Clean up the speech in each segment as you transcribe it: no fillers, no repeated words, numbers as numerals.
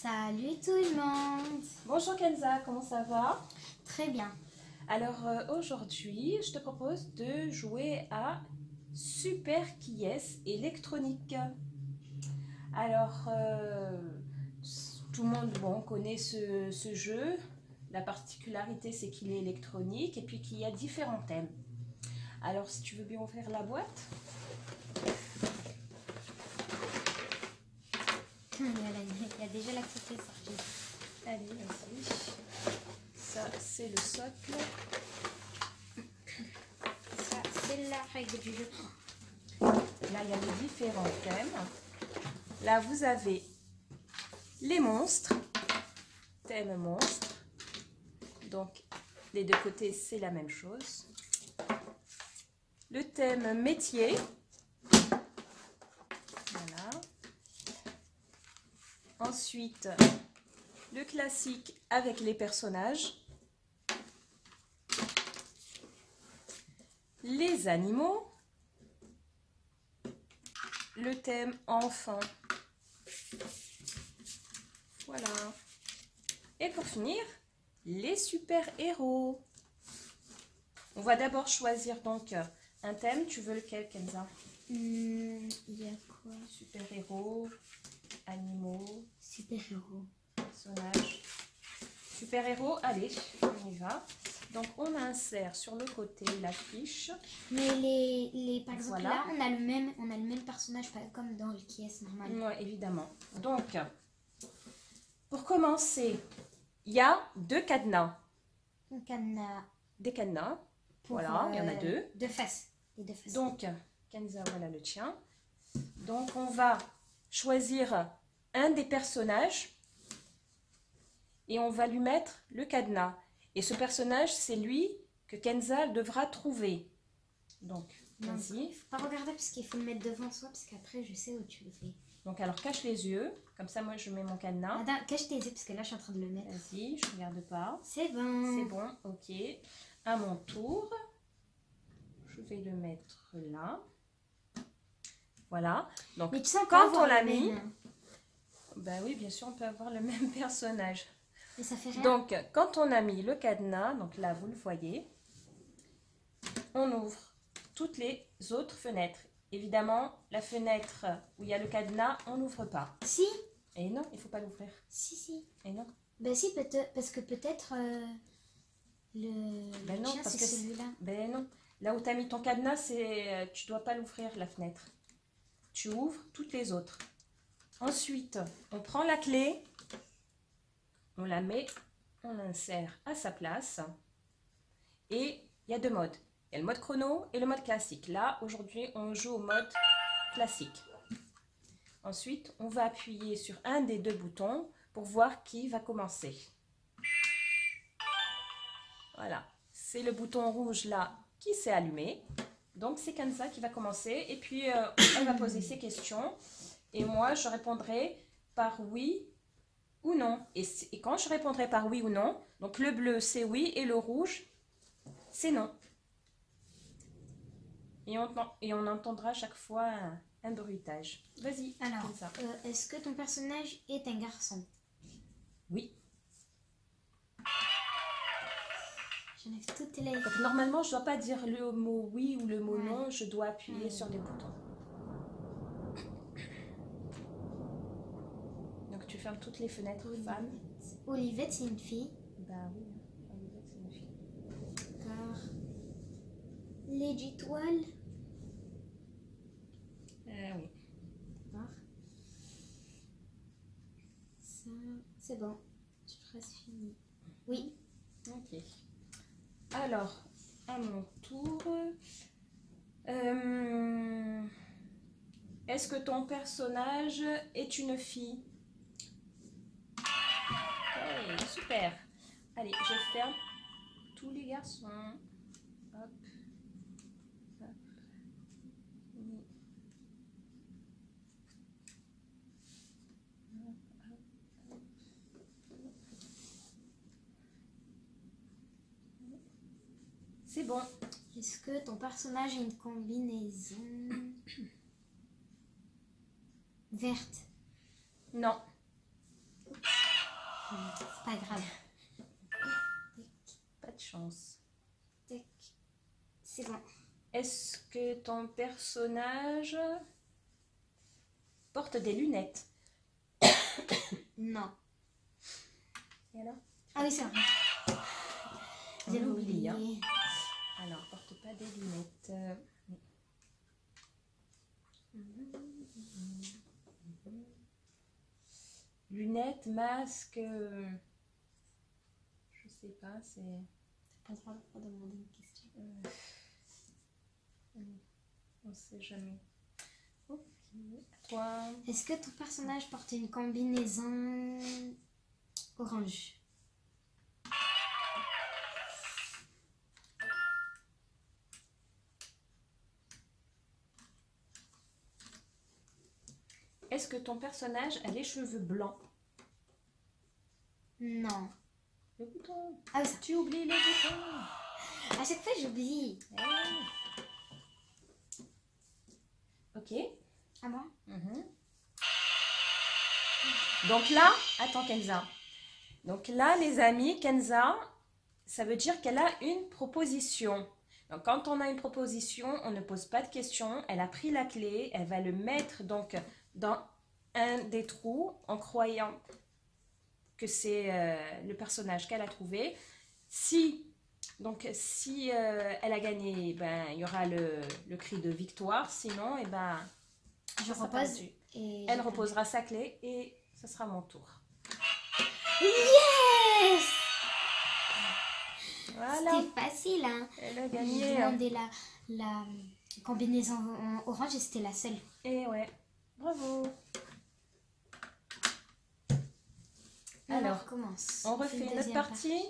Salut tout le monde. Bonjour Kenza, comment ça va? Très bien. Alors aujourd'hui, je te propose de jouer à Super Qui est électronique. Alors, tout le monde connaît ce jeu. La particularité, c'est qu'il est électronique et puis qu'il y a différents thèmes. Alors, si tu veux bien ouvrir la boîte. Il y a déjà la clé sortie. Allez, vas-y. Ça, c'est le socle. Ça, c'est la règle du jeu. Là, il y a les différents thèmes. Là, vous avez les monstres. Thème monstre. Donc, les deux côtés, c'est la même chose. Le thème métier. Voilà. Ensuite, le classique avec les personnages. Les animaux. Le thème enfant. Voilà. Et pour finir, les super-héros. On va d'abord choisir donc un thème. Tu veux lequel, Kenza? Il y a quoi? Super-héros, animaux, Super-héros. personnages. Super-héros, allez, on y va. Donc on insère sur le côté l'affiche. Mais par exemple Voilà. là, on a le même personnage, pas comme dans le qui est normal. Oui, évidemment. Donc, pour commencer, il y a deux cadenas. Donc on a Des cadenas. Voilà, il y en a deux. Deux faces. Les deux faces. Donc, Kenza, voilà le tien. Donc, on va choisir un des personnages et on va lui mettre le cadenas. Et ce personnage, c'est lui que Kenza devra trouver. Donc, vas-y. Il faut pas regarder parce qu'il faut le mettre devant soi parce qu'après je sais où tu le fais. Donc, alors cache les yeux. Comme ça, moi, je mets mon cadenas. Attends, cache tes yeux parce que là je suis en train de le mettre. Vas-y, je regarde pas. C'est bon. C'est bon, ok. À mon tour, je vais le mettre là. Voilà. Donc, Mais tu sais, quand on l'a le mis, même. ben oui, bien sûr, on peut avoir le même personnage. Mais ça fait rien. Donc, quand on a mis le cadenas, donc là, vous le voyez, on ouvre toutes les autres fenêtres. Évidemment, la fenêtre où il y a le cadenas, on n'ouvre pas. Si. Et non, il ne faut pas l'ouvrir. Si. Et non. Ben si, peut-être, parce que peut-être Ben non, chien, parce c'est que celui-là. ben non. Là où tu as mis ton cadenas, tu ne dois pas l'ouvrir, la fenêtre. Tu ouvres toutes les autres. Ensuite, on prend la clé, on la met, on l'insère à sa place. Et il y a deux modes. Il y a le mode chrono et le mode classique. Là, aujourd'hui, on joue au mode classique. Ensuite, on va appuyer sur un des deux boutons pour voir qui va commencer. Voilà. C'est le bouton rouge là qui s'est allumé. Donc, c'est Kenza qui va commencer. Et puis, elle va poser ses questions. Et moi, je répondrai par oui ou non. Et quand je répondrai par oui ou non, donc le bleu, c'est oui et le rouge, c'est non. Et on entendra chaque fois un bruitage. Vas-y. Alors, est-ce que ton personnage est un garçon? Oui. J'enlève toutes les... Donc, normalement, je ne dois pas dire le mot oui ou le mot non. Je dois appuyer sur des boutons. Donc, tu fermes toutes les fenêtres femmes. Olivette, c'est une fille. Bah oui, Olivette, c'est une fille. D'accord. L'étoile. Oui. D'accord. Ça, c'est bon. Tu presque fini. Oui. Ok. Alors, à mon tour. Est-ce que ton personnage est une fille? Ok, super. Allez, je ferme tous les garçons. Hop. Hop. Oui. C'est bon. Est-ce que ton personnage a une combinaison verte? Non. C'est pas grave. Pas de chance. Tac. C'est bon. Est-ce que ton personnage porte des lunettes? Non. Et alors? Ah oui, c'est vrai. On J'avais oublie, oublié. hein. Alors, porte pas des lunettes. Lunettes, masque. Je sais pas, c'est. T'as pas le droit de demander une question. On sait jamais. Ok. Toi. Est-ce que ton personnage porte une combinaison orange? Est-ce que ton personnage a les cheveux blancs? Non. Le bouton. Ah oui, ça. Tu oublies le bouton. À chaque fois, j'oublie. Eh. Ok. Ah bon? Donc là, attends Kenza. Donc là, les amis, Kenza, ça veut dire qu'elle a une proposition. Donc quand on a une proposition, on ne pose pas de questions. Elle a pris la clé, elle va le mettre donc dans un des trous en croyant que c'est le personnage qu'elle a trouvé. Si elle a gagné, ben, il y aura le cri de victoire. Sinon, eh ben, Je ça sera repose. perdu. Et Elle reposera sa clé et ce sera mon tour. Yes! Voilà. C'était facile, hein? Elle a J'ai gagné. demandé la combinaison orange et c'était la seule. Et ouais. Bravo. Alors, commence. On refait une autre partie.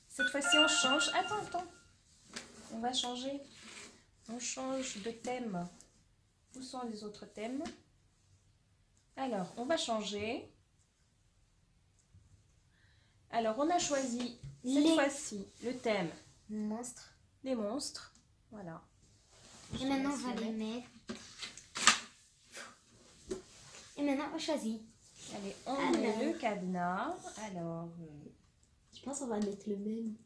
Cette fois-ci, on change. Attends. On va changer. On change de thème. Où sont les autres thèmes? Alors, on va changer. Alors, on a choisi cette fois-ci le thème Monstres. des monstres. Voilà. Et maintenant, on va les mettre. Et maintenant, on choisit. Allez, on met le cadenas. Alors, je pense qu'on va mettre le même.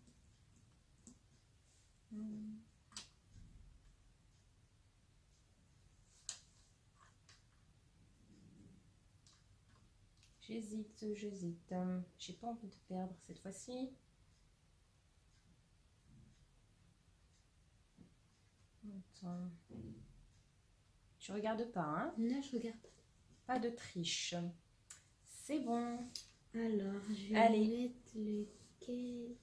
J'hésite. J'ai pas envie de perdre cette fois-ci. Attends. Tu regardes pas, hein? Non, je regarde pas. Pas de triche. C'est bon. Alors, je vais Allez. mettre lequel.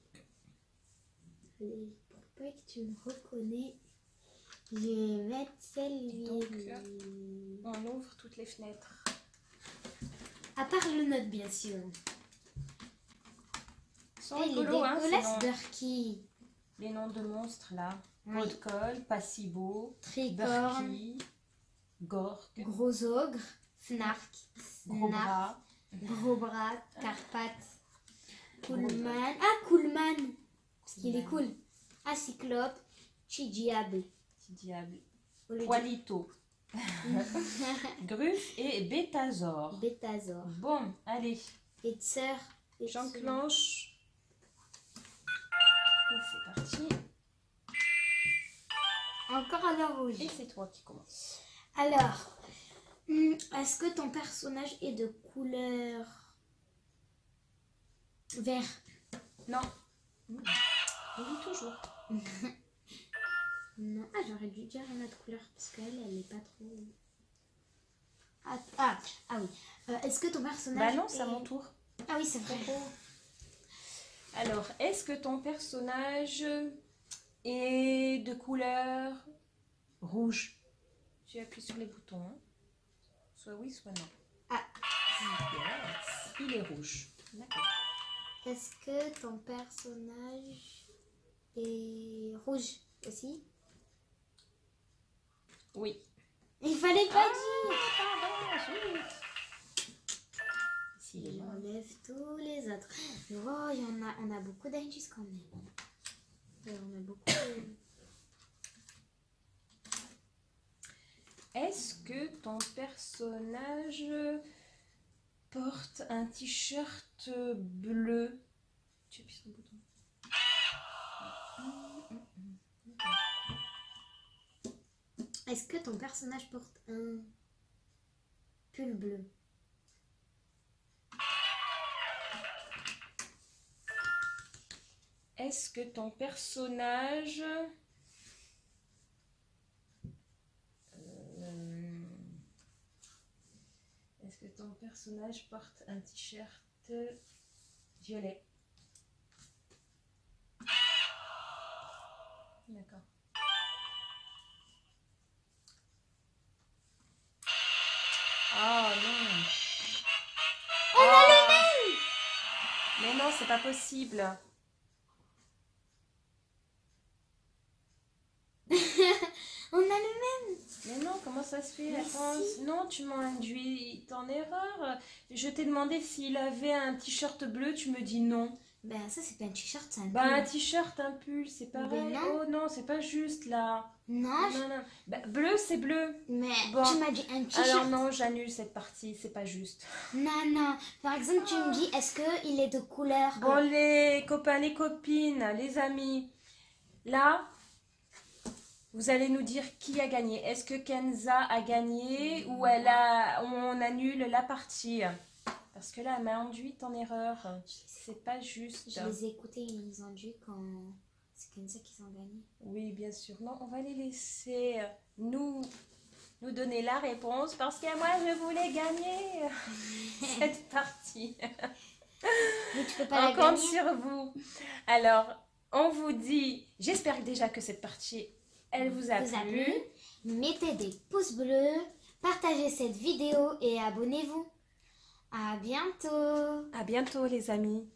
Allez, pour pas que tu me reconnais, je vais mettre celle-là. Donc, on ouvre toutes les fenêtres. À part le note, bien sûr. Ils sont Et les rigolos, hein, dégueulasses d'Urki. les noms de monstres là. Oui. Podkol, Passibo, Tricorne, Burki, Gork, Gros Ogre, Fnark, Gros Snark, Bras, Gros Bras, Carpath, Coolman. Ah, Coolman. Parce qu'il est cool. Ah, Cyclope, Chidiable. Petit diable, Au lieu de- Poilito, Gruffe et Bétazor. Bétazor. Bon, allez, Et Tseur. j'enclenche. Et c'est parti. Encore à la rouge. Et c'est toi qui commence. Alors, est-ce que ton personnage est de couleur vert? Non. Il dit toujours. Non. Ah, j'aurais dû dire une autre couleur parce qu'elle, elle est pas trop... Ah oui. Est-ce que ton personnage Bah non, c'est à est- mon tour. Ah oui, c'est vrai. Alors, est-ce que ton personnage est de couleur rouge? Tu appuies sur les boutons. Hein. Soit oui, soit non. Ah. Yes. Il est rouge. D'accord. Est-ce que ton personnage est rouge aussi? Oui. Il fallait pas dire. Pardon, zut. Ici, il est là. J'enlève tous les autres. Oh, on a beaucoup d'indices quand même. On a beaucoup. Est-ce que ton personnage porte un t-shirt bleu. Tu appuies sur le bouton. Est-ce que ton personnage porte un pull bleu? Est-ce que ton personnage... Est-ce que ton personnage porte un t-shirt violet? D'accord. Oh non. On a le même! Mais non, c'est pas possible. On a le même! Mais non, comment ça se fait? Mais Attends, si. non, tu m'as induit en erreur. Je t'ai demandé s'il avait un t-shirt bleu, tu me dis non. Ben ça c'est pas un t-shirt, c'est un Bah un pull. t-shirt, un pull, c'est pareil. non. Oh non, c'est pas juste là. Non, Non, non. Bah, bleu, c'est bleu. mais Bon. tu m'as dit un t-shirt. Alors non, j'annule cette partie, c'est pas juste. Non, non. Par exemple, tu me dis, est-ce qu'il est de couleur Bon, les copains, les copines, les amis, là, vous allez nous dire qui a gagné. Est-ce que Kenza a gagné ou on annule la partie? Parce que là, elle m'a induite en erreur. C'est pas juste. Je les ai écoutés, ils ont dit quand c'est comme ça qu'ils ont gagné. Oui, bien sûr. Non, on va les laisser nous donner la réponse parce que moi, je voulais gagner cette partie. Mais tu peux pas On la compte gagner. sur vous. Alors, on vous dit, j'espère déjà que cette partie, elle vous a plu. Mettez des pouces bleus, partagez cette vidéo et abonnez-vous. À bientôt. À bientôt, les amis.